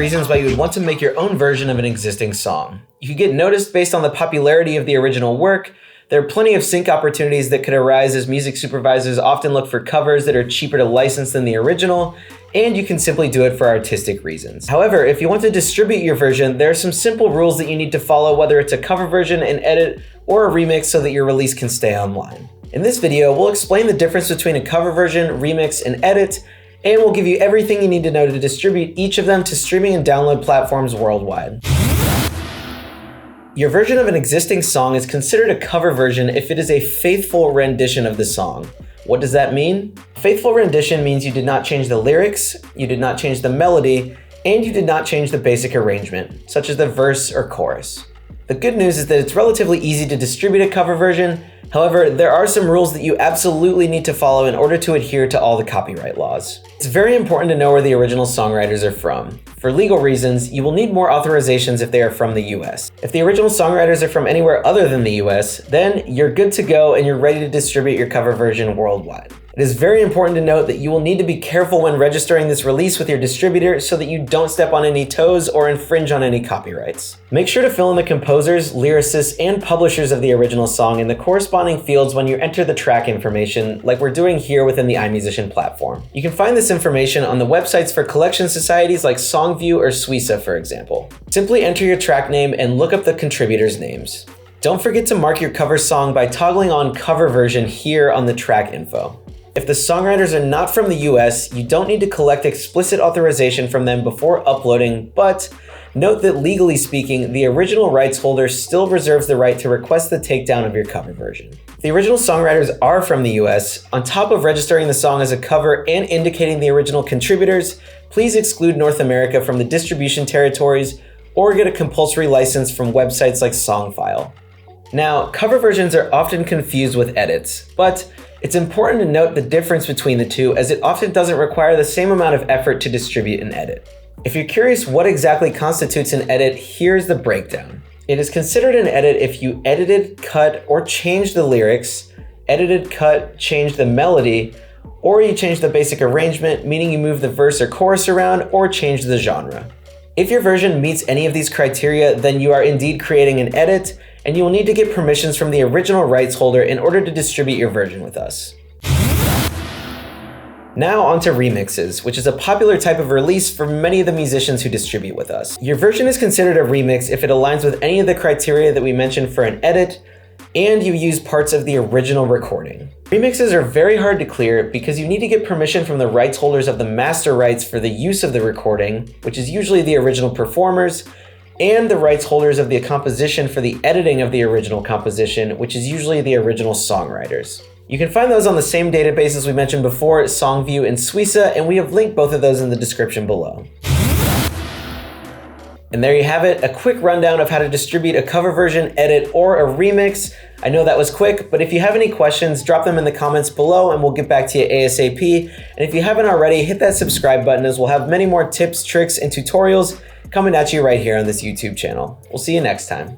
reasons why you would want to make your own version of an existing song. You could get noticed based on the popularity of the original work. There are plenty of sync opportunities that could arise as music supervisors often look for covers that are cheaper to license than the original, and you can simply do it for artistic reasons. However, if you want to distribute your version, there are some simple rules that you need to follow, whether it's a cover version, an edit, or a remix, so that your release can stay online. In this video, we'll explain the difference between a cover version, remix, and edit, and we'll give you everything you need to know to distribute each of them to streaming and download platforms worldwide. Your version of an existing song is considered a cover version if it is a faithful rendition of the song. What does that mean? Faithful rendition means you did not change the lyrics, you did not change the melody, and you did not change the basic arrangement, such as the verse or chorus. The good news is that it's relatively easy to distribute a cover version. However, there are some rules that you absolutely need to follow in order to adhere to all the copyright laws. It's very important to know where the original songwriters are from. For legal reasons, you will need more authorizations if they are from the US. If the original songwriters are from anywhere other than the US, then you're good to go and you're ready to distribute your cover version worldwide. It is very important to note that you will need to be careful when registering this release with your distributor so that you don't step on any toes or infringe on any copyrights. Make sure to fill in the composers, lyricists, and publishers of the original song in the corresponding fields when you enter the track information, like we're doing here within the iMusician platform. You can find this information on the websites for collection societies like Songview or Suisa, for example. Simply enter your track name and look up the contributors' names. Don't forget to mark your cover song by toggling on cover version here on the track info. If the songwriters are not from the US, you don't need to collect explicit authorization from them before uploading, but note that legally speaking, the original rights holder still reserves the right to request the takedown of your cover version. If the original songwriters are from the US, on top of registering the song as a cover and indicating the original contributors, please exclude North America from the distribution territories or get a compulsory license from websites like Songfile. Now, cover versions are often confused with edits, but it's important to note the difference between the two, as it often doesn't require the same amount of effort to distribute an edit. If you're curious what exactly constitutes an edit, here's the breakdown. It is considered an edit if you edited, cut, or changed the lyrics, edited, cut, changed the melody, or you changed the basic arrangement, meaning you moved the verse or chorus around, or changed the genre. If your version meets any of these criteria, then you are indeed creating an edit, and you will need to get permissions from the original rights holder in order to distribute your version with us. Now onto remixes, which is a popular type of release for many of the musicians who distribute with us. Your version is considered a remix if it aligns with any of the criteria that we mentioned for an edit, and you use parts of the original recording. Remixes are very hard to clear because you need to get permission from the rights holders of the master rights for the use of the recording, which is usually the original performers, and the rights holders of the composition for the editing of the original composition, which is usually the original songwriters. You can find those on the same database as we mentioned before, Songview and Suisa, and we have linked both of those in the description below. And there you have it, a quick rundown of how to distribute a cover version, edit, or a remix. I know that was quick, but if you have any questions, drop them in the comments below and we'll get back to you ASAP. And if you haven't already, hit that subscribe button, as we'll have many more tips, tricks, and tutorials coming at you right here on this YouTube channel. We'll see you next time.